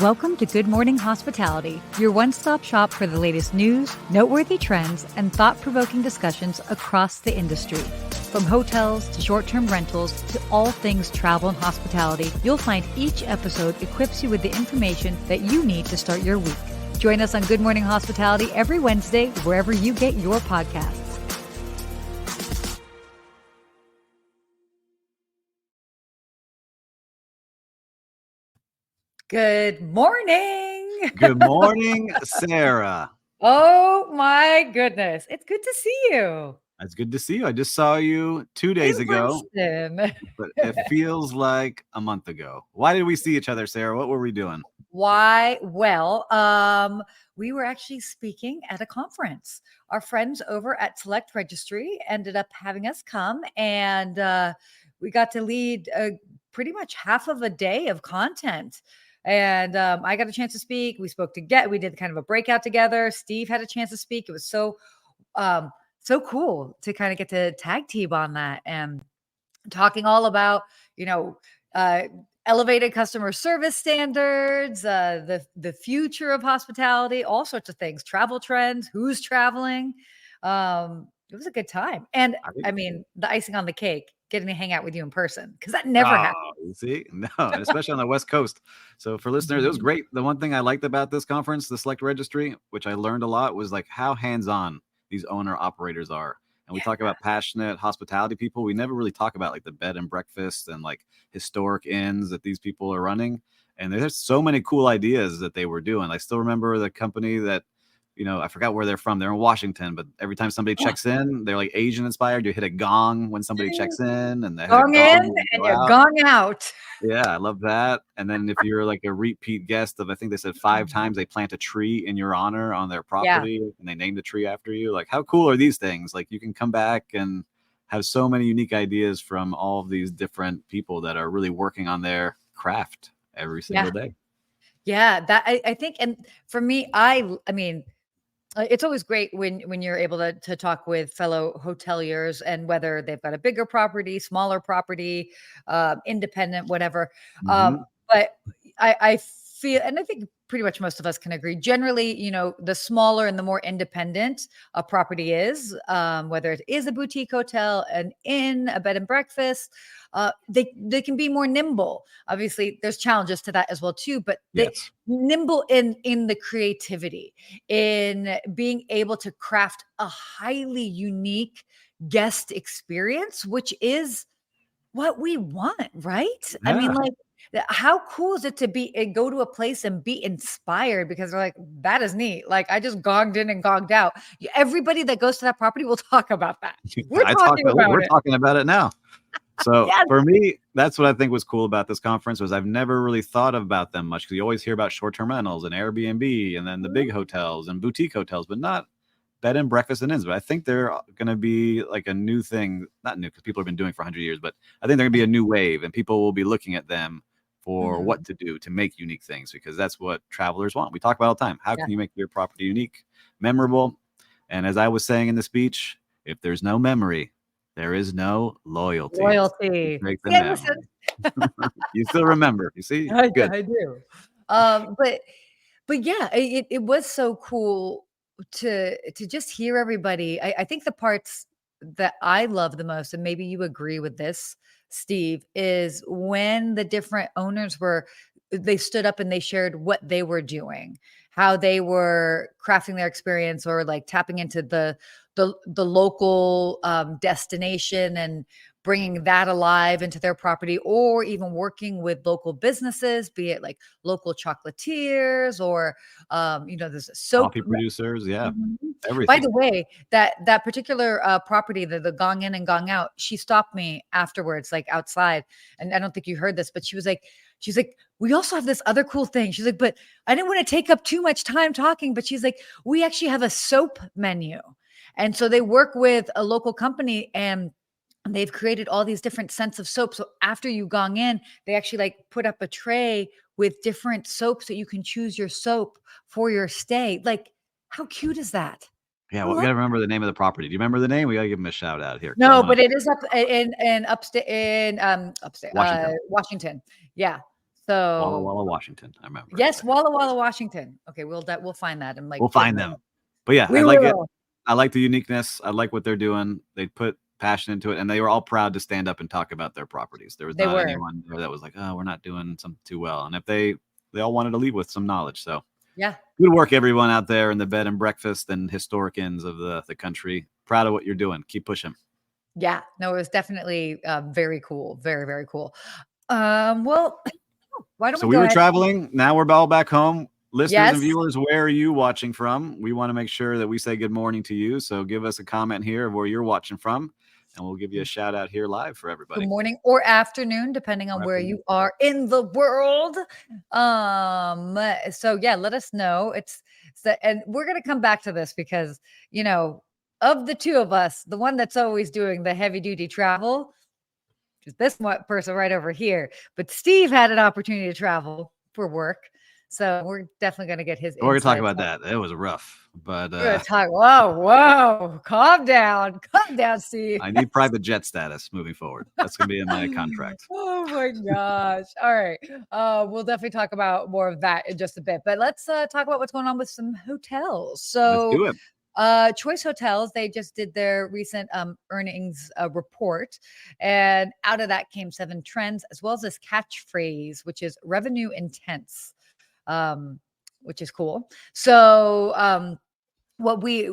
Welcome to Good Morning Hospitality, your one-stop shop for the latest news, noteworthy trends, and thought-provoking discussions across the industry. From hotels to short-term rentals to all things travel and hospitality, you'll find each episode equips you with the information that you need to start your week. Join us on Good Morning Hospitality every Wednesday, wherever you get your podcasts. Good morning. Good morning, Sarah. Oh my goodness. It's good to see you. It's good to see you. I just saw you 2 days ago, Listen. but it feels like a month ago. Why did we see each other, Sarah? What were we doing? Why? Well, we were actually speaking at a conference. Our friends over at Select Registry ended up having us come, and we got to lead pretty much half of a day of content. And I got a chance to speak. We did kind of a breakout together. Steve had a chance to speak. It was so cool to kind of get to tag team on that and talking all about, elevated customer service standards, the future of hospitality, all sorts of things, travel trends, who's traveling. It was a good time. And I mean, the icing on the cake, getting to hang out with you in person, because that never happened. You see? No, especially on the West Coast. So for listeners, it was great. The one thing I liked about this conference, the Select Registry, which I learned a lot, was like how hands-on these owner operators are. And we talk about passionate hospitality people. We never really talk about like the bed and breakfast and like historic inns that these people are running. And there's so many cool ideas that they were doing. I still remember the company that, I forgot where they're from. They're in Washington, but every time somebody checks in, they're like Asian inspired. You hit a gong when somebody checks in, and they gong in and you're gong out. Yeah, I love that. And then if you're like a repeat guest of, I think they said 5 times, they plant a tree in your honor on their property, and they name the tree after you. Like, how cool are these things? Like, you can come back and have so many unique ideas from all of these different people that are really working on their craft every single day. Yeah, that I think, and for me, I mean, it's always great when you're able to talk with fellow hoteliers, and whether they've got a bigger property, smaller property, independent, whatever. But I feel, and I think pretty much most of us can agree, generally, the smaller and the more independent a property is, whether it is a boutique hotel, an inn, a bed and breakfast, they can be more nimble. Obviously, there's challenges to that as well too, but they nimble in the creativity, in being able to craft a highly unique guest experience, which is what we want, right? I mean, like, how cool is it to go to a place and be inspired because they're like, that is neat. Like, I just gonged in and gonged out. Everybody that goes to that property will talk about that. We're talking about it now. So for me, that's what I think was cool about this conference, was I've never really thought about them much, because you always hear about short-term rentals and Airbnb and then the big hotels and boutique hotels, but not bed and breakfast and inns. But I think they're going to be like a new thing, not new because people have been doing it for 100 years, but I think they're going to be a new wave, and people will be looking at them for what to do to make unique things, because that's what travelers want. We talk about all the time. How can you make your property unique, memorable? And as I was saying in the speech, if there's no memory, there is no loyalty. Make the memory. You still remember. You see? Good. I do. But yeah, it was so cool to just hear everybody. I think the parts that I love the most, and maybe you agree with this, Steve, is when the different owners they stood up and they shared what they were doing, how they were crafting their experience, or like tapping into the local destination and bringing that alive into their property, or even working with local businesses, be it like local chocolatiers or, there's soap coffee producers. Yeah. Everything. By the way, that particular property, the gong in and gong out, she stopped me afterwards, like outside. And I don't think you heard this, but she's like, we also have this other cool thing. She's like, but I didn't want to take up too much time talking, but she's like, we actually have a soap menu. And so they work with a local company, and they've created all these different scents of soap. So after you gong in, they actually like put up a tray with different soaps that you can choose your soap for your stay. Like, how cute is that? Yeah, well, we got to remember the name of the property. Do you remember the name? We got to give them a shout out here. No, but it is up in upstate, Washington. Yeah. Walla So Walla, Washington. I remember it. yes, Walla Walla, Washington. Okay, we'll find that and like We'll give find them. them. But yeah, I We like it. will. I like the uniqueness. I like what they're doing. They put passion into it, and they were all proud to stand up and talk about their properties. There was They not were. anyone there that was like, "Oh, we're not doing something too well." And if they all wanted to leave with some knowledge. So Yeah. good work, everyone out there in the bed and breakfast and historic ends of the country. Proud of what you're doing. Keep pushing. Yeah. No, it was definitely very cool. Very, very cool. Well, why don't So we we go were ahead? traveling. Now we're all back home. Listeners and Yes. viewers, where are you watching from? We want to make sure that we say good morning to you. So give us a comment here of where you're watching from, and we'll give you a shout out here live for Good everybody. morning or afternoon, depending on Or where afternoon. you are in the world. So yeah, let us know. And we're gonna come back to this because you know, of the two of us, the one that's always doing the heavy duty travel is this person right over here. But Steve had an opportunity to travel for work. So we're definitely gonna get his We're gonna talk insights. about that. It was rough, but We're gonna talk. Whoa, whoa, calm down, Steve. I need private jet status moving forward. That's gonna be in my contract. Oh my gosh. All right. We'll definitely talk about more of that in just a bit. But let's talk about what's going on with some hotels. Let's So do it. Choice Hotels, they just did their recent earnings report. And out of that came 7 trends, as well as this catchphrase, which is revenue intense, um, which is cool. So what we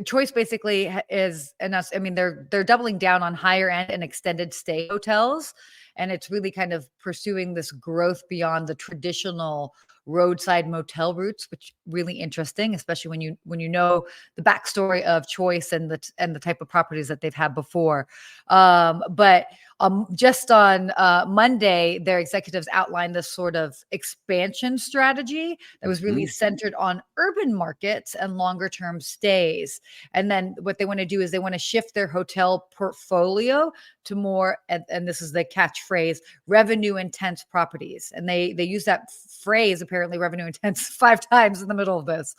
choice basically is, and us, I mean, they're doubling down on higher end and extended stay hotels, and it's really kind of pursuing this growth beyond the traditional roadside motel routes, which really interesting, especially when you know the backstory of Choice and the type of properties that they've had before. But just on Monday, their executives outlined this sort of expansion strategy that was really centered on urban markets and longer term stays. And then what they want to do is they want to shift their hotel portfolio to more, and this is the catchphrase, revenue intense properties. And they use that phrase, apparently revenue intense, 5 times in the middle of this.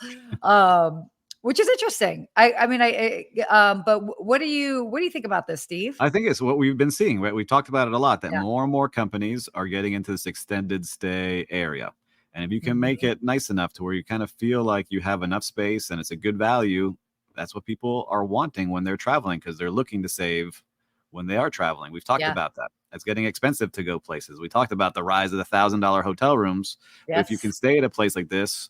Which is interesting. But what do you think about this, Steve? I think it's what we've been seeing. Right? We've talked about it a lot, that Yeah. more and more companies are getting into this extended stay area. And if you can make Mhm. it nice enough to where you kind of feel like you have enough space and it's a good value, that's what people are wanting when they're traveling, because they're looking to save when they are traveling. We've talked Yeah. about that. It's getting expensive to go places. We talked about the rise of the $1,000 hotel rooms. But if you can Yes. stay at a place like this,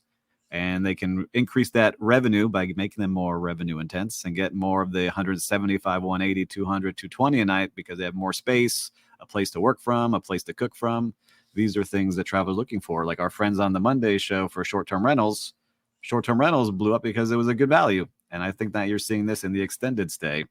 and they can increase that revenue by making them more revenue intense and get more of the 175, 180, 200, 220 a night because they have more space, a place to work from, a place to cook from. These are things that travelers are looking for. Like our friends on the Monday show for short-term rentals blew up because it was a good value. And I think that you're seeing this in the extended stay.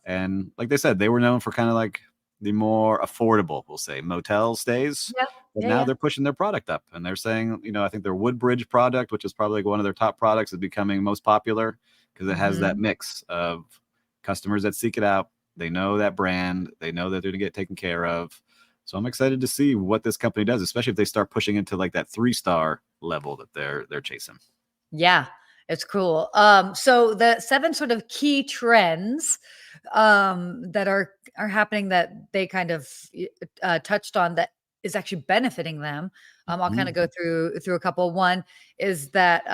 And like they said, they were known for kind of like the more affordable, we'll say, motel stays. Yeah. But Yeah. now Yeah. they're pushing their product up, and they're saying, I think their Woodbridge product, which is probably like one of their top products, is becoming most popular because it has that Mhm. mix of customers that seek it out. They know that brand. They know that they're going to get taken care of. So I'm excited to see what this company does, especially if they start pushing into like that 3-star level that they're chasing. Yeah, it's cool. So the 7 sort of key trends that are happening that they kind of touched on that is actually benefiting them. I'll kind of Mhm. go through a couple. One is that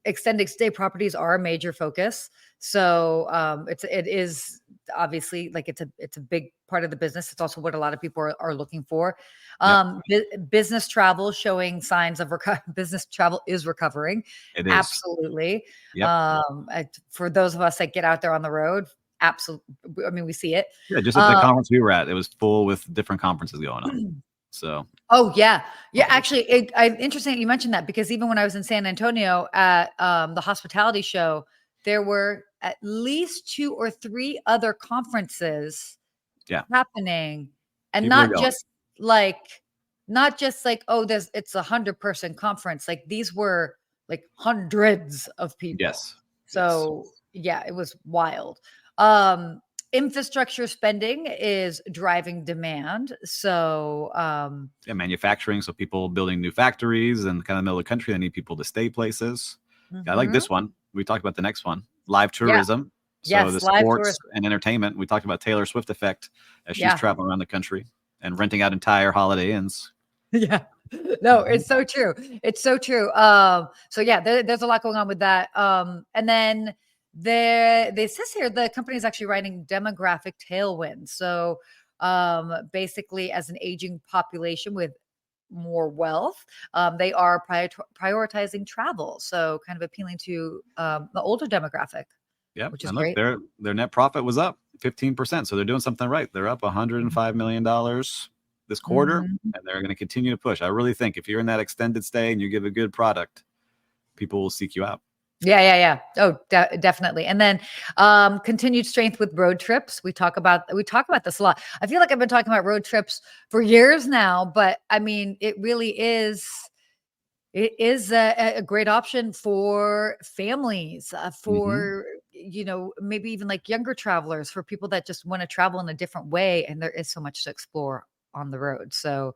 extended stay properties are a major focus. So it is obviously like it's a big part of the business. It's also what a lot of people are looking for. Yep, Business travel showing signs of business travel is recovering. it is. Absolutely. Yep. For those of us that get out there on the road, absolutely. I mean, we see it. Yeah, just at the Uh, conference we were at, it was full with different conferences going on. So oh yeah, yeah. all good. Actually, interesting that you mentioned that because even when I was in San Antonio at the hospitality show, there were at least 2 or 3 other conferences Yeah, happening, and people are going. not just like, oh, it's 100-person conference. Like these were like hundreds of people. Yes. Yes. So yeah, it was wild. Um, Infrastructure spending is driving demand. So Yeah, manufacturing. So people building new factories and kind of middle of the country, they need people to stay places. Yeah, I like mhm. this one. We talked about the next one, live Yeah, tourism. So the yes, live sports tourism. and entertainment. We talked about Taylor Swift effect as she's Yeah, traveling around the country and renting out entire Holiday Inns. yeah. No, Mhm. it's so true. It's so true. So yeah, there's a lot going on with that. And then they says here the company is actually writing demographic tailwinds. So basically, as an aging population with more wealth, they are prioritizing travel. So kind of appealing to the older demographic, Yep. which is And look, great. their net profit was up 15%. So they're doing something right. They're up $105 million this quarter, Mhm. and they're going to continue to push. I really think if you're in that extended stay and you give a good product, people will seek you out. Yeah, yeah, yeah. Oh, definitely. And then continued strength with road trips. We talk about this a lot. I feel like I've been talking about road trips for years now, but I mean, it is a great option for families, Hmm. for maybe even like younger travelers, for people that just want to travel in a different way, and there is so much to explore on the road. So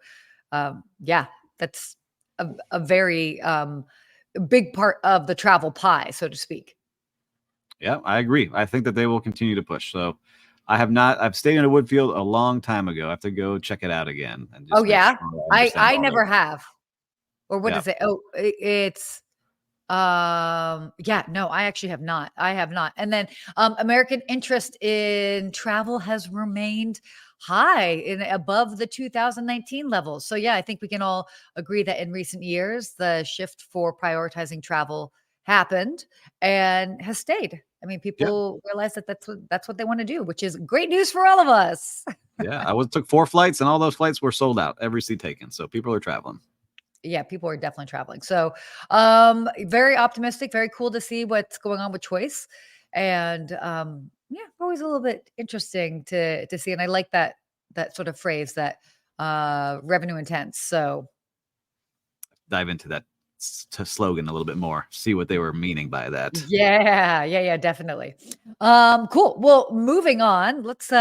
yeah, that's a very big part of the travel pie, so to speak. Yeah, I agree. I think that they will continue to push. So I have not, I've stayed in a Woodfield a long time ago. I have to go check it out again and Oh just make yeah, sure I I understand I all of never it. have. Or what Yeah. is it? Oh, it's yeah, no, I actually have not. I have not. And then American interest in travel has remained high in above the 2019 levels. So yeah, I think we can all agree that in recent years the shift for prioritizing travel happened and has stayed. I mean, Yeah. people realize that that's what they want to do, which is great news for all of us. Yeah. Took 4 flights and all those flights were sold out, every seat taken. So people are traveling. Yeah, people are definitely traveling. So, very optimistic, very cool to see what's going on with choice. And yeah, always a little bit interesting to see. And I like that sort of phrase, that revenue intense. So Dive into that slogan a little bit more, see what they were meaning by that. yeah, yeah, yeah, definitely. Cool. Well, moving on, let's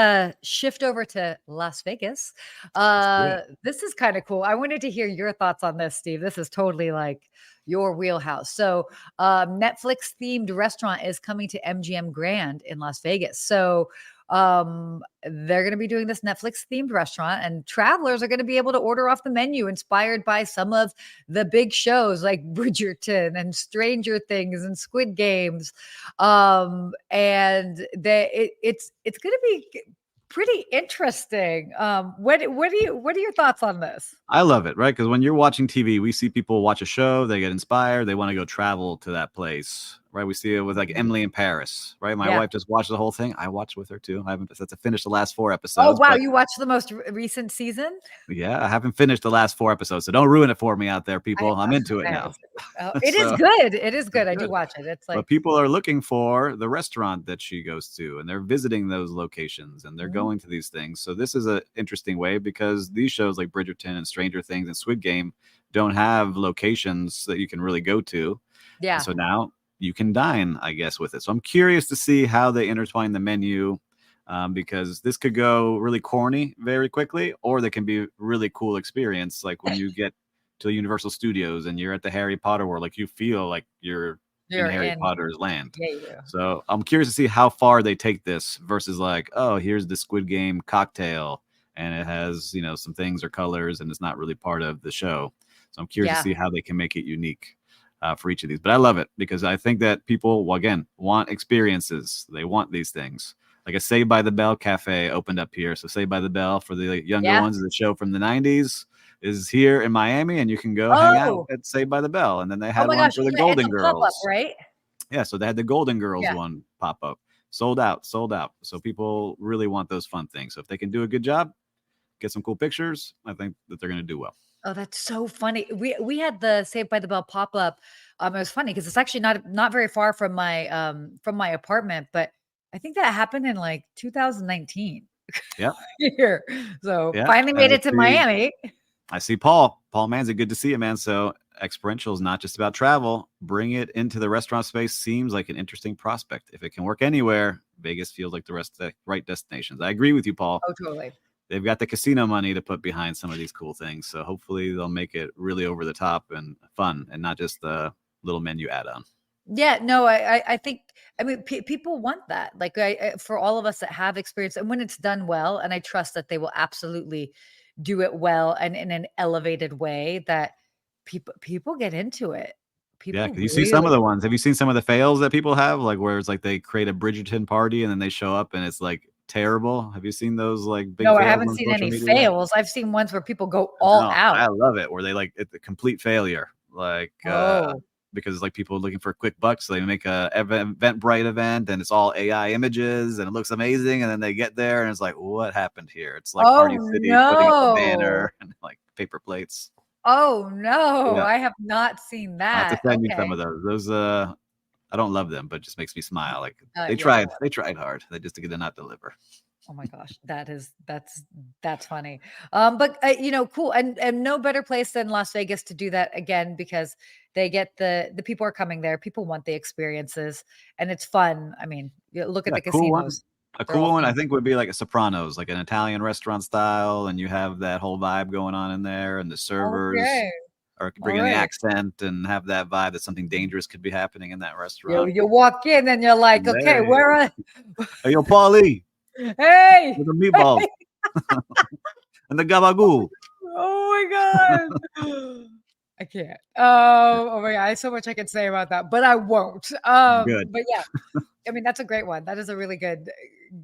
shift over to Las Vegas. Let's do it. This is kind of cool. I wanted to hear your thoughts on this, Steve. This is totally like your wheelhouse. So, Netflix themed restaurant is coming to MGM Grand in Las Vegas. So, they're going to be doing this Netflix themed restaurant, and travelers are going to be able to order off the menu inspired by some of the big shows like Bridgerton and Stranger Things and Squid Games. And it's going to be pretty interesting. What are your thoughts on this? I love it, right? Because when you're watching TV, we see people watch a show, they get inspired, they want to go travel to that place, right? We see it with like Mhm. Emily in Paris, right? My Yeah. wife just watched the whole thing. I watched with her too. I haven't to finish the last four Oh episodes, wow, but you watched the most recent season? yeah, I haven't finished the last four episodes, so don't ruin it for me out there, I people. I'm into it I now. understand. It is So good. It is it's good. I do good. watch it. It's like But people are looking for the restaurant that she goes to, and they're visiting those locations and they're mhm. going to these things. So this is an interesting way because these shows like Bridgerton and Stranger Things and Squid Game don't have locations that you can really go to. And Yeah. so now you can dine, I guess, with it. So I'm curious to see how they intertwine the menu, because this could go really corny very quickly, or they can be really cool experience. Like when you get to Universal Studios and you're at the Harry Potter world, like you feel like you're in You're Harry in. Potter's land. Yeah, you do. So I'm curious to see how far they take this versus like, oh, here's the Squid Game cocktail and it has, some things or colors and it's not really part of the show. So I'm curious to Yeah. see how they can make it unique for each of these. But I love it because I think that people, well, again, want experiences. They want these things. Like a Saved by the Bell cafe opened up here. So Saved by the Bell for the younger Yeah. ones, the show from the 90s is here in Miami, and you can go hang out Oh. at Saved by the Bell. And then they Oh had my one gosh. for the Yeah, it's Golden a pop-up, Girls. right? Yeah, so they had the Golden Girls Yeah. one pop up. Sold out, sold out. So people really want those fun things. So if they can do a good job, get some cool pictures, I think that they're going to do well. Oh, that's so funny. We had the Saved by the Bell pop-up. It was funny because it's actually not very far from my apartment, but I think that happened in like 2019 Yeah, here. So yeah. finally And made it to Miami. I see Paul Manzi. Good to see you, man. So experiential is not just about travel. Bring it into the restaurant space. Seems like an interesting prospect. If it can work anywhere, Vegas feels like the right destinations. I agree with you, Paul. Oh, totally. They've got the casino money to put behind some of these cool things. So hopefully they'll make it really over the top and fun and not just a little menu add on. Yeah, no, I think I mean people want that. Like for all of us that have experience, and when it's done well, and I trust that they will absolutely do it well and in an elevated way that people get into it. Yeah, People because you see some of really. the ones. Have you seen some of the fails that people have, like where it's like they create a Bridgerton party and then they show up and it's like terrible? Have you seen those like big No, I fails haven't on seen social any media? fails. I've seen ones where people go all No, out. I love it where they like it's a complete failure. Like Oh. because like people looking for quick bucks, so they make a Eventbrite event and it's all AI images and it looks amazing, and then they get there and it's like, what happened here? It's like Oh, Party City putting up a no. banner and like paper plates. Oh, no. Yeah, I have not seen I'll have to that. send you some Okay. of those. Those I don't love them, but it just makes me smile. Like Yeah, no. they tried hard. They just to not deliver. Oh my gosh, that's funny. But cool, and no better place than Las Vegas to do that again because they get the people are coming there. People want the experiences, and it's fun. I mean, look at Yeah, the cool one. casinos; A they're all cool one I themed. think would be like a Sopranos, like an Italian restaurant style, and you have that whole vibe going on in there, and the servers Okay, are all bringing the right. accent and have that vibe that something dangerous could be happening in that You restaurant. you walk in and you're like, okay, Hey, where are? hey, yo, Paulie, Hey, with the meatballs and the gabagool. oh my god. I can't. Oh my god, I have so much I could say about that, but I won't. Good. But yeah, I mean, that's a great one. That is a really good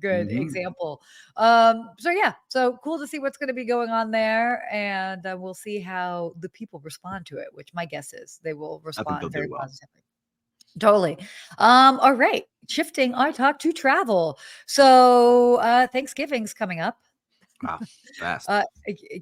Hmm. example. So yeah, so cool to see what's going to be going on there, and we'll see how the people respond to it. Which my guess is they will I think they'll respond do very well. positively. Totally. All right, shifting our talk to travel. So Thanksgiving's coming up. Wow, fast.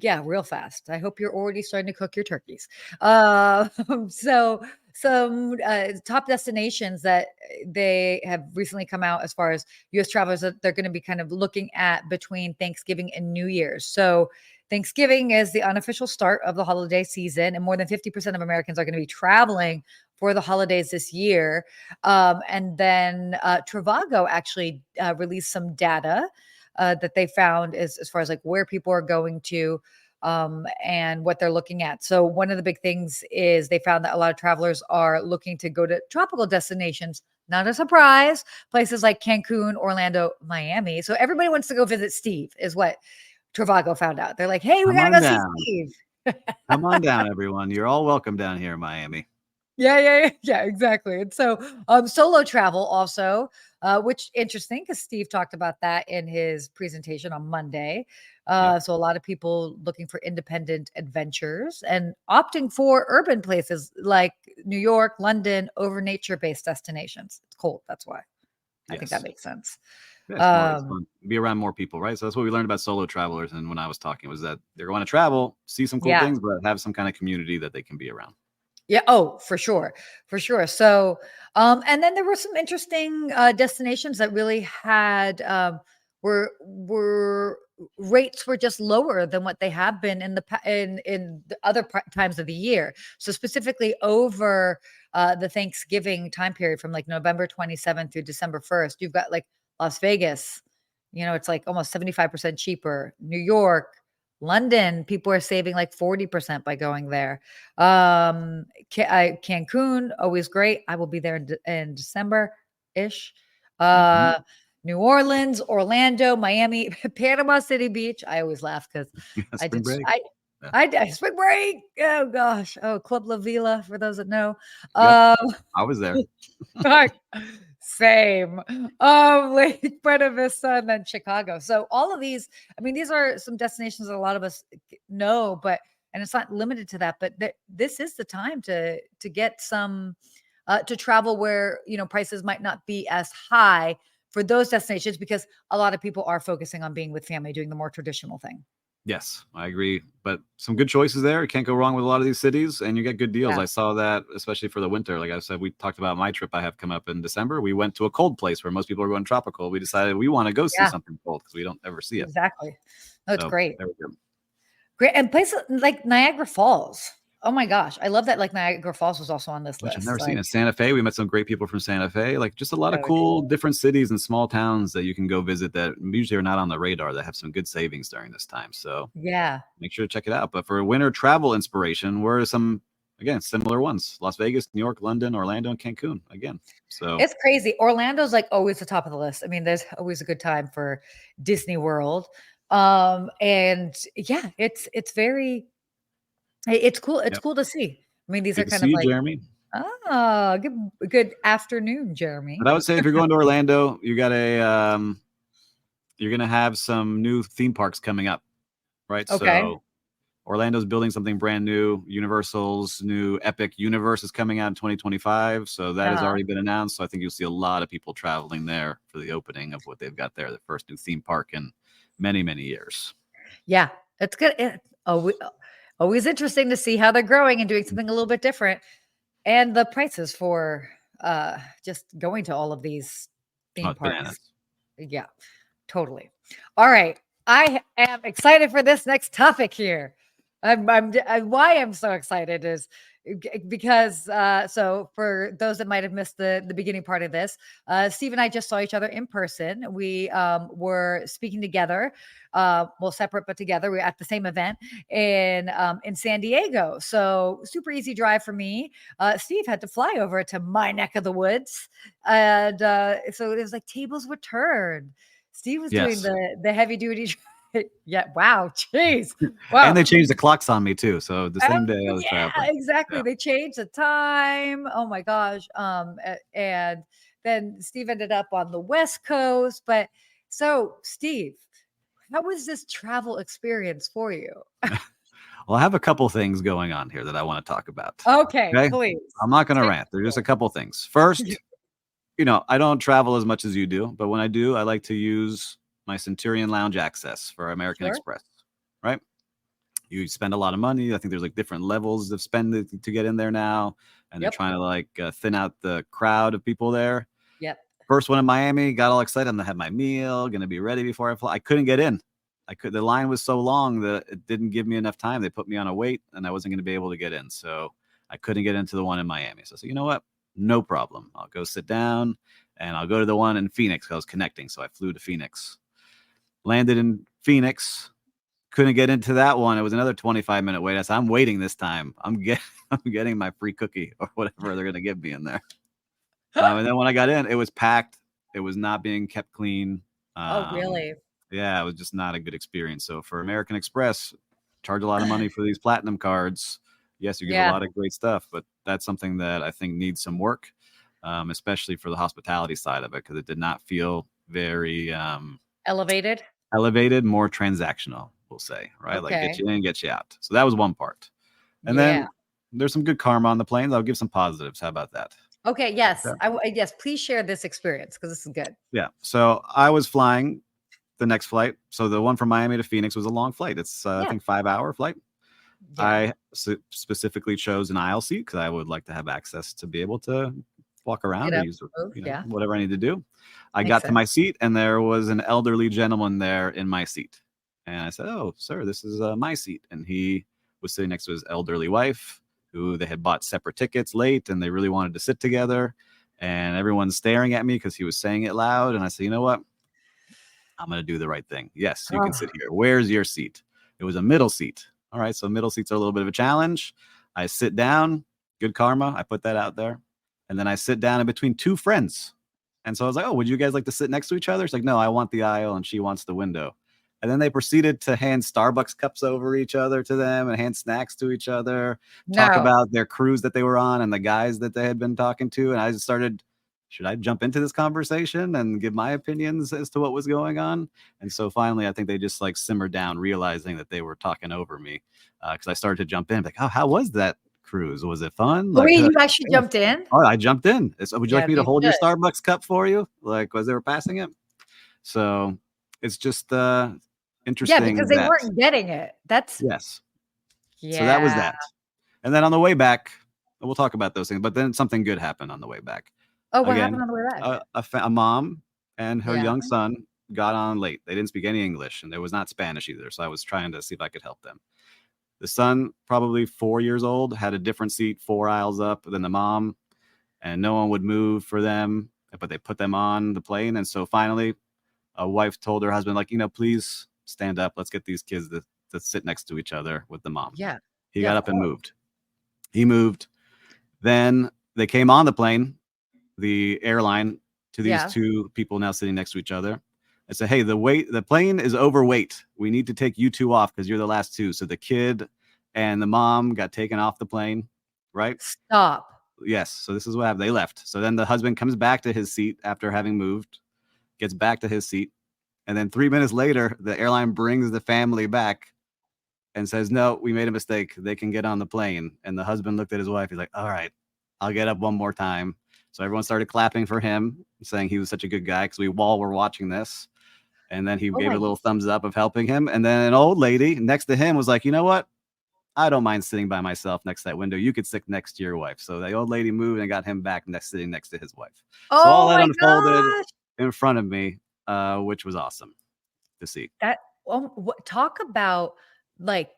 Yeah, real fast. I hope you're already starting to cook your turkeys. Uh, so some top destinations that they have recently come out as far as U.S. travelers that they're going to be kind of looking at between Thanksgiving and New Year's. So Thanksgiving is the unofficial start of the holiday season, and more than 50% of Americans are going to be traveling for the holidays this year. And then Trivago actually released some data that they found is as far as like where people are going to and what they're looking at. So one of the big things is they found that a lot of travelers are looking to go to tropical destinations. Not a surprise. Places like Cancun, Orlando, Miami. So everybody wants to go visit Steve, is what Trivago found out. They're like, hey, we Come gotta on go see down. Steve. Come on down, everyone. You're all welcome down here in Miami. Yeah, exactly. And so, solo travel also, which interesting because Steve talked about that in his presentation on Monday. Yep. So a lot of people looking for independent adventures and opting for urban places like New York, London over nature-based destinations. It's cold, that's why. I think that Yes. makes sense. Yeah, it's more. It's Um, fun. Be around more people, right? So that's what we learned about solo travelers. And when I was talking, was that they're going to travel, see some cool yeah, things, but have some kind of community that they can be around. Yeah. Oh, for sure. For sure. So, and then there were some interesting destinations that really had were rates were just lower than what they have been in in the other times of the year. So specifically over the Thanksgiving time period from like November 27th through December 1st, you've got like Las Vegas, it's like almost 75% cheaper. New York, London, people are saving like 40% by going there. Cancun, always great. I will be there in December ish. Hmm. Uh, New Orleans, Orlando, Miami, Panama City Beach. I always laugh because I Spring did, break. Yeah. spring break. Oh gosh. Oh, Club La Vila for those that know. Yep. Um, I was there. Like, same. Lake Buena Vista and then Chicago. So all of these, I mean, these are some destinations that a lot of us know, but and it's not limited to that, but this is the time to get some to travel where prices might not be as high for those destinations because a lot of people are focusing on being with family, doing the more traditional thing. Yes, I agree. But some good choices there. You can't go wrong with a lot of these cities, and you get good deals. Yeah. I saw that, especially for the winter. Like I said, we talked about my trip I have come up in December. We went to a cold place where most people are going tropical. We decided we want to go see Yeah, something cold because we don't ever see it. exactly. No, it's So great. there we go. Great, and places like Niagara Falls. Oh my gosh, I love that, like, Niagara Falls was also on this Which I've list, never seen like it. Santa Fe, we met some great people from Santa Fe. Like just a lot of so good. cool different cities and small towns that you can go visit that usually are not on the radar that have some good savings during this time. So Yeah. make sure to check it out. But for winter travel inspiration, where are some again similar ones? Las Vegas, New York, London, Orlando, and Cancun again. So It's crazy. Orlando's, like, always the top of the list. I mean, there's always a good time for Disney World. And yeah, it's very it's cool. It's Yep. cool to see. I mean, these are Good to kind see of you, like, Jeremy. good afternoon, Jeremy. But I would say if you're going to Orlando, you're gonna have some new theme parks coming up, right? Okay. So Orlando's building something brand new. Universal's new Epic Universe is coming out in 2025. So that has Uh-huh. already been announced. So I think you'll see a lot of people traveling there for the opening of what they've got there, the first new theme park in many, many years. Yeah, it's good. Always interesting to see how they're growing and doing something a little bit different. And the prices for just going to all of these Oh, theme it's parks. bananas. Yeah, totally. All right. I am excited for this next topic here. Why I'm so excited is because so for those that might have missed the beginning part of this, Steve and I just saw each other in person. We were speaking together, well, separate but together. We were at the same event in San Diego. So super easy drive for me. Steve had to fly over to my neck of the woods, and so it was like tables were turned. Steve was doing Yes. the heavy duty. Yeah. Wow. Jeez. And Wow. they changed the clocks on me too. So the Oh, same day I was yeah, traveling. exactly. Yeah. They changed the time. Oh my gosh. And then Steve ended up on the West Coast. But so, Steve, how was this travel experience for you? Well, I have a couple things going on here that I want to talk about. Okay, Okay. please I'm not going to take rant. There's just a control. couple things. First, I don't travel as much as you do, but when I do, I like to use my Centurion Lounge access for American Sure. Express, right? You spend a lot of money. I think there's like different levels of spend to get in there now, and they're Yep. trying to like thin out the crowd of people there. Yep. First one in Miami, got all excited. I'm gonna have my meal, gonna be ready before I fly. I couldn't get in. The line was so long that it didn't give me enough time. They put me on a wait, and I wasn't gonna be able to get in. So I couldn't get into the one in Miami. So I said, you know what? No problem. I'll go sit down and I'll go to the one in Phoenix. I was connecting. So I flew to Phoenix. Landed in Phoenix. Couldn't get into that one. It was another 25-minute wait. I said, I'm waiting this time. I'm getting my free cookie or whatever they're gonna give me in there. And then when I got in, it was packed. It was not being kept clean. Oh, Um, really? yeah, it was just not a good experience. So for American Express, charge a lot of money for these platinum cards. Yes, you get a Yeah. lot of great stuff, but that's something that I think needs some work, especially for the hospitality side of it, because it did not feel very Elevated. elevated, more transactional, we'll say, right? Like get Okay. you in, get you out. So that was one part. And Yeah. then there's some good karma on the planes. I'll give some positives. How about that? Okay. Yes. Yes. Please share this experience because this is good. Yeah. So I was flying the next flight. So the one from Miami to Phoenix was a long flight. It's I Yeah. think 5-hour flight. Yeah. I specifically chose an aisle seat because I would like to have access to be able to walk Get around or up. use Move. Yeah. whatever I need to do. I Makes got to sense. my seat and there was an elderly gentleman there in my seat. And I said, "Oh, sir, this is my seat." And he was sitting next to his elderly wife, who they had bought separate tickets late, and they really wanted to sit together. And everyone's staring at me because he was saying it loud. And I said, "You know what? I'm going to do the right thing. Yes, you can Oh, sit here. Where's your seat?" It was a middle seat. All right. So middle seats are a little bit of a challenge. I sit down, good karma. I put that out there. And then I sit down in between two friends. And so I was like, "Oh, would you guys like to sit next to each other?" It's like, "No, I want the aisle and she wants the window." And then they proceeded to hand Starbucks cups over each other to them and hand snacks to each other, talk no. about their cruise that they were on and the guys that they had been talking to. And I just started, should I jump into this conversation and give my opinions as to what was going on? And so finally, I think they just like simmered down, realizing that they were talking over me because I started to jump in, like, "Oh, how was that cruise? Was it fun?" Oh, Like, wait, you actually yeah. jumped in? Oh, I jumped in. So, would you like Yeah, me to you hold your should. Starbucks cup for you? Like, as they were passing it. So it's just Yeah, because interesting they that, weren't getting it. That's yes. So that was yeah. that. And then on the way back, we'll talk about those things, but then something good happened on the way back. Oh, what happened Again, on the way back? a mom and her Yeah. young son got on late. They didn't speak any English, and there was not Spanish either. So I was trying to see if I could help them. The son, probably 4 years old, had a different seat 4 aisles up than the mom, and no one would move for them. But they put them on the plane, and so finally, a wife told her husband, like, "Please stand up. Let's get these kids to sit next to each other with the mom." Yeah. He Yeah, got of up and course. moved. He moved. Then they came on the plane, the airline, to these Yeah. two people now sitting next to each other. I said, hey, the plane is overweight. We need to take you two off because you're the last two. So the kid and the mom got taken off the plane, right? Stop. Yes. So this is what happened. They left. So then the husband comes back to his seat after having moved, gets back to his seat. And then 3 minutes later, the airline brings the family back and says, no, we made a mistake. They can get on the plane. And the husband looked at his wife. He's like, all right, I'll get up one more time. So everyone started clapping for him, saying he was such a good guy because we all were watching this. And then he Oh gave my, a little thumbs up of helping him. And then an old lady next to him was like, you know what? I don't mind sitting by myself next to that window. You could sit next to your wife. So the old lady moved and got him back sitting next to his wife. So all oh that my unfolded gosh. in front of me, which was awesome to see. That talk about like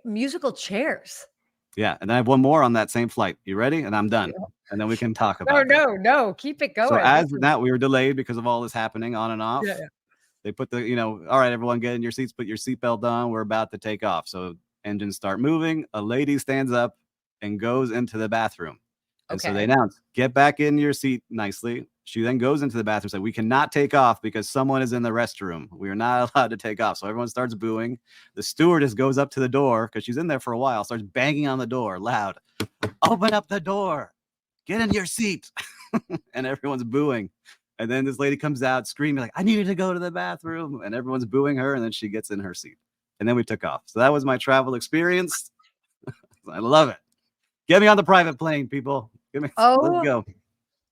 musical chairs. Yeah. And then I have one more on that same flight. You ready? And I'm done. And then we can talk No, about this. no, no. Keep it So going. as that, we were delayed because of all this happening on and off. Yeah. They put the, all right, everyone get in your seats, put your seatbelt on. We're about to take off. So engines start moving. A lady stands up and goes into the bathroom. And so they announce, get back in your seat nicely. She then goes into the bathroom and said, we cannot take off because someone is in the restroom. We are not allowed to take off. So everyone starts booing. The stewardess goes up to the door because she's in there for a while, starts banging on the door loud. Open up the door. Get in your seat. And everyone's booing. And then this lady comes out screaming like, I needed to go to the bathroom. And everyone's booing her. And then she gets in her seat. And then we took off. So that was my travel experience. I love it. Get me on the private plane, people. Let's Oh go.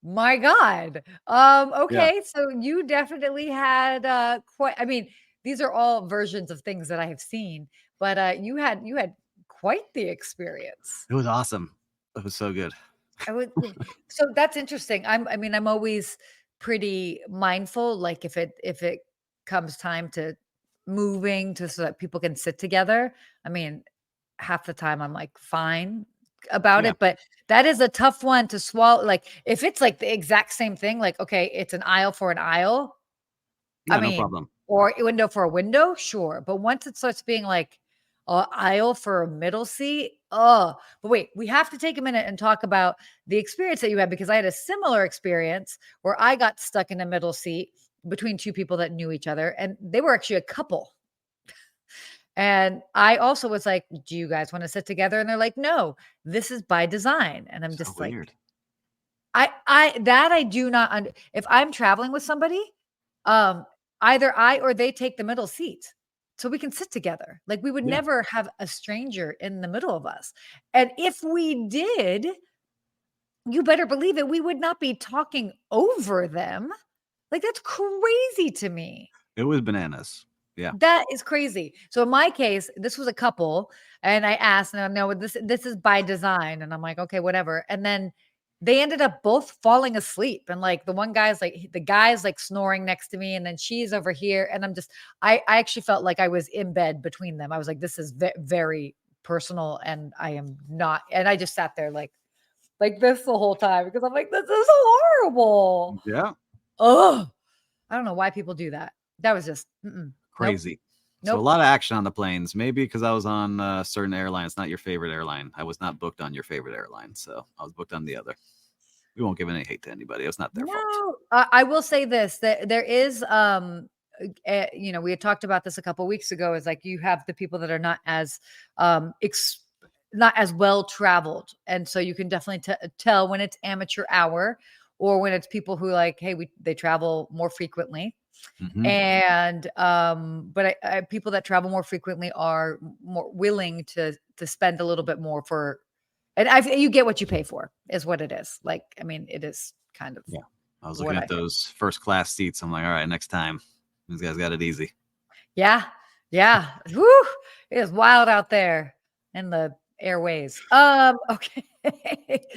my God. Yeah. Okay. So you definitely had quite, I mean, these are all versions of things that I have seen, but you had quite the experience. It was awesome. It was so good. I would so that's interesting. I mean, I'm always pretty mindful, like if it comes time to moving to so that people can sit together. I mean, half the time I'm like fine about Yeah. it, but that is a tough one to swallow. Like if it's like the exact same thing, like okay, it's an aisle for an aisle. Yeah, I no mean, problem. or a window for a window, sure. But once it starts being like a aisle for a middle seat, oh, but wait, we have to take a minute and talk about the experience that you had because I had a similar experience where I got stuck in a middle seat between two people that knew each other, and they were actually a couple. And I also was like, "Do you guys want to sit together?" And they're like, "No, this is by design." And I'm So just like, weird. I do not if I'm traveling with somebody, um, either I or they take the middle seat so we can sit together. Like we would Yeah. never have a stranger in the middle of us. And if we did, you better believe it, we would not be talking over them. Like that's crazy to me. It was bananas. Yeah. That is crazy. So in my case, this was a couple, and I asked, and no, this is by design, and I'm like, okay, whatever. And then they ended up both falling asleep, and like the one guy's like the guy's like snoring next to me, and then she's over here, and I actually felt like I was in bed between them. I was like, this is very personal, and I am not, and I just sat there like this the whole time because I'm like, this is horrible. Yeah. Oh, I don't know why people do that. That was just nope. Crazy. So a Nope. lot of action on the planes. Maybe because I was on a certain airline. It's not your favorite airline. I was not booked on your favorite airline. So I was booked on the other. We won't give any hate to anybody. It was not their fault. No, I will say this, that there is, you know, we had talked about this a couple weeks ago, is like you have the people that are not as, not as well traveled. And so you can definitely tell when it's amateur hour or when it's people who like, hey, they travel more frequently. Mhm. And but people that travel more frequently are more willing to spend a little bit more for, and you get what you pay for is what it is. Like, I mean, it is kind of Yeah. I was what looking I at feel. those first class seats. I'm like, all right, next time. These guys got it easy. Yeah, yeah. Whew, it is wild out there in the airways. Okay.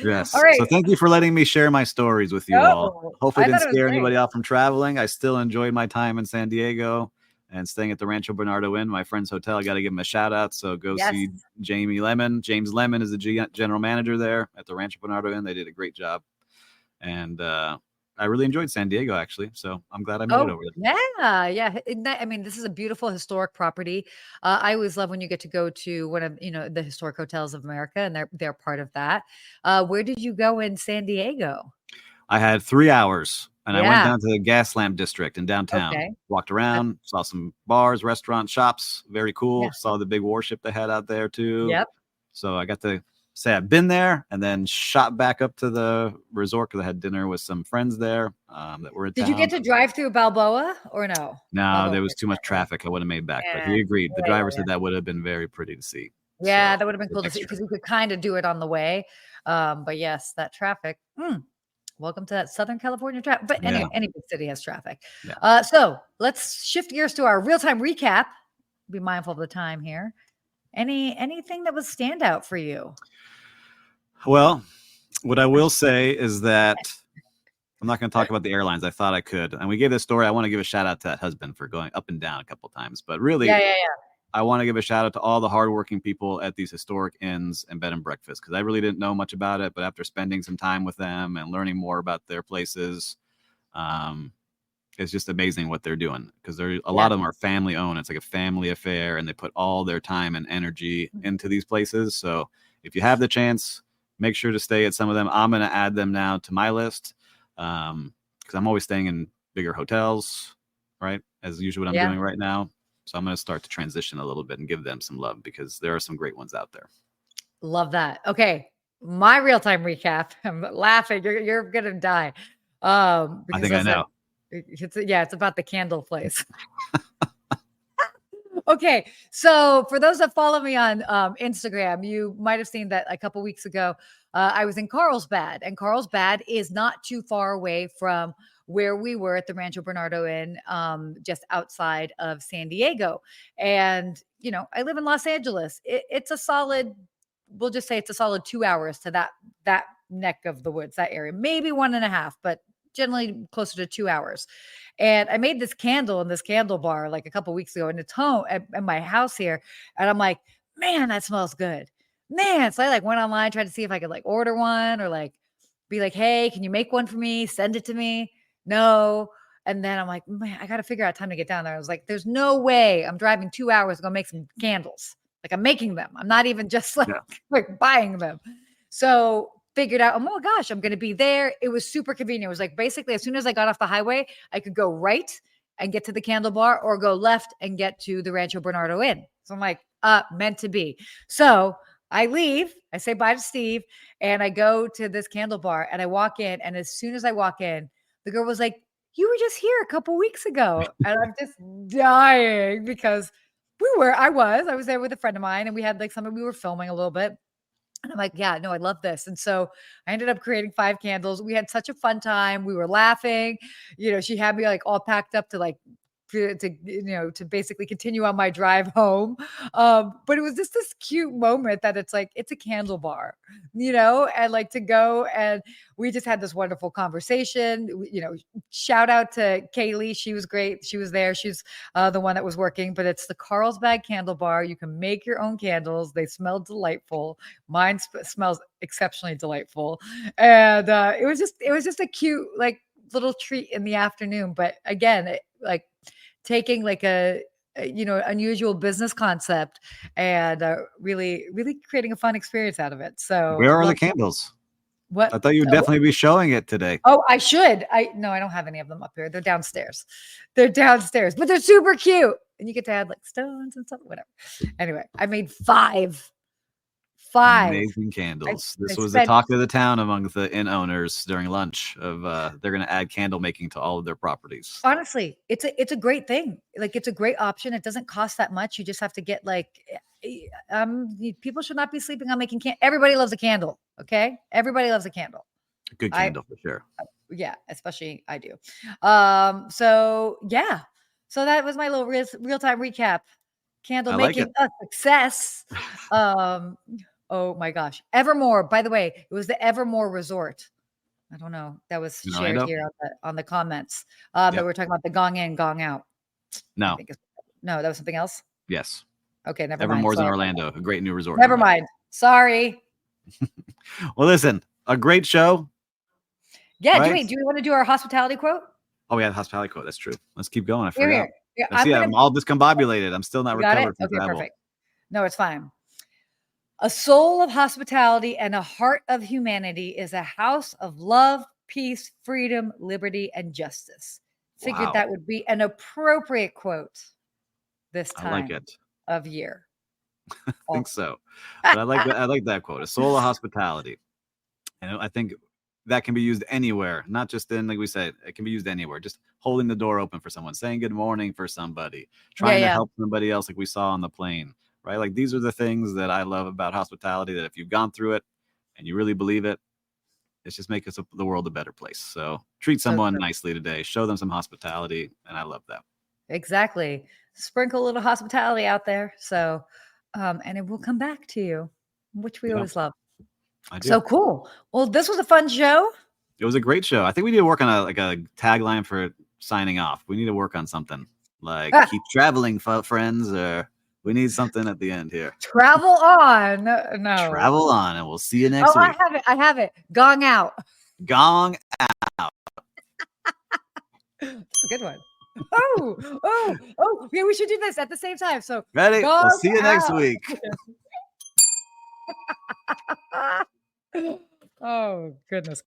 Yes. All right. So thank you for letting me share my stories with you all. No, Hopefully, I it didn't thought it was scare great. anybody off from traveling. I still enjoyed my time in San Diego and staying at the Rancho Bernardo Inn, my friend's hotel. I got to give him a shout out. So go Yes. see Jamie Lemon. James Lemon is the general manager there at the Rancho Bernardo Inn. They did a great job. And I really enjoyed San Diego, actually. So I'm glad I made it Oh, over there. yeah, yeah. I mean, this is a beautiful historic property. I always love when you get to go to one of, you know, the historic hotels of America, and they're part of that. Where did you go in San Diego? I had 3 hours. And I went Yeah. down to the gas lamp district in downtown, Okay. walked That's around, saw some bars, restaurants, shops. Very cool. yeah. Saw the big warship they had out there too. Yep. So I got to say I've been there, and then shot back up to the resort because I had dinner with some friends there that were in Did you town. get to drive through Balboa or no? No, Balboa. there was too much traffic. I would have made back, but Yeah. he agreed. The Yeah, driver yeah, said that would have been very pretty to see. yeah, So that would have been cool to see extra. because we could kind of do it on the way. But yes, that traffic. Welcome to that Southern California traffic. But Yeah, any big city has traffic. yeah. So let's shift gears to our real-time recap. Be mindful of the time here. Anything that was standout for you? Well, what I will say is that I'm not going to talk about the airlines. I thought I could. And we gave this story. I want to give a shout out to that husband for going up and down a couple times. But really, Yeah, yeah, I want to give a shout out to all the hardworking people at these historic inns and bed and breakfasts because I really didn't know much about it. But after spending some time with them and learning more about their places, it's just amazing what they're doing because a lot of them are family owned. It's like a family affair, and they put all their time and energy into these places. So if you have the chance, make sure to stay at some of them. I'm going to add them now to my list because I'm always staying in bigger hotels, right? As usually what I'm doing right now. So I'm going to start to transition a little bit and give them some love because there are some great ones out there. Love that. Okay. My real-time recap. I'm laughing. You're gonna die. I Because think I know. It's about the candle place. Okay. So for those that follow me on Instagram, you might have seen that a couple weeks ago, I was in Carlsbad, and Carlsbad is not too far away from where we were at the Rancho Bernardo Inn, just outside of San Diego. And, I live in Los Angeles. It's a solid, we'll just say it's a solid 2 hours to that neck of the woods, that area, maybe 1.5, but generally closer to 2 hours. And I made this candle in this candle bar like a couple weeks ago, and it's home at my house here. And I'm like, man, that smells good. Man. So I like went online, tried to see if I could like order one or like be like, hey, can you make one for me? Send it to me. No. And then I'm like, man, I got to figure out time to get down there. I was like, there's no way I'm driving 2 hours to go make some candles. Like I'm making them. I'm not even just like buying them. So figured out, oh my gosh, I'm going to be there. It was super convenient. It was like basically as soon as I got off the highway, I could go right and get to the candle bar or go left and get to the Rancho Bernardo Inn. So I'm like, meant to be. So I leave, I say bye to Steve, and I go to this candle bar and I walk in. And as soon as I walk in, the girl was like, you were just here a couple weeks ago. And I'm just dying because I was there with a friend of mine, and we had like we were filming a little bit. And I'm like, yeah, no, I love this. And so I ended up creating 5 candles. We had such a fun time. We were laughing. She had me like all packed up to to basically continue on my drive home. But it was just this cute moment that it's like, it's a candle bar, and like to go, and we just had this wonderful conversation. Shout out to Kaylee. She was great. She was there. She's the one that was working, but it's the Carlsbad Candle Bar. You can make your own candles. They smell delightful. Mine smells exceptionally delightful. And it was just a cute, like, little treat in the afternoon. But again, taking like a unusual business concept and really creating a fun experience out of it. So Where are the candles? what? I thought you'd definitely be showing it today. Oh, I should. No, I don't have any of them up here. They're downstairs. But they're super cute. And you get to add like stones and stuff, whatever. Anyway, I made 5. Amazing candles. I This was the talk of the town among the inn owners during lunch of they're going to add candle making to all of their properties. Honestly, it's a great thing. Like it's a great option. It doesn't cost that much. You just have to get people should not be sleeping on making everybody loves a candle. Okay. Everybody loves a candle. Good candle for sure. Yeah. Especially I do. So yeah. So that was my little real-time recap. Candle making a success. Oh my gosh. Evermore. By the way, it was the Evermore Resort. I don't know. That was shared here on the comments. That we're talking about the gong in, gong out. No. No, that was something else? Yes. Okay, never mind. Evermore's in Orlando, a great new resort. Never mind. Sorry. Well, listen, a great show. Yeah, right? Do we want to do our hospitality quote? Oh, yeah, the hospitality quote. That's true. Let's keep going. I forgot. Yeah, I'm all discombobulated. I'm still not recovered from travel. Perfect. No, it's fine. A soul of hospitality and a heart of humanity is a house of love, peace, freedom, liberty, and justice. Figured Wow. that would be an appropriate quote this I like time it. of year. I think Also. so. But I like that quote. A soul of hospitality. And I think that can be used anywhere, not just in, like we said, it can be used anywhere. Just holding the door open for someone, saying good morning for somebody, Yeah, trying to yeah. help somebody else, like we saw on the plane, right? Like these are the things that I love about hospitality, that if you've gone through it and you really believe it, it's just make the world a better place. So treat So someone true. nicely today, show them some hospitality, and I love that. Exactly. Sprinkle a little hospitality out there. So, and it will come back to you, which we Yeah, always love. I do. So cool. Well, this was a fun show. It was a great show. I think we need to work on a tagline for signing off. We need to work on something like Ah, keep traveling, friends, or we need something at the end here. travel on. No. Travel on, and we'll see you Oh, next I week. have it. I have it. Gong out. Gong. It's a good one. Oh, yeah, we should do this at the same time. So, Ready? We'll gong see you next out. week. Oh, goodness.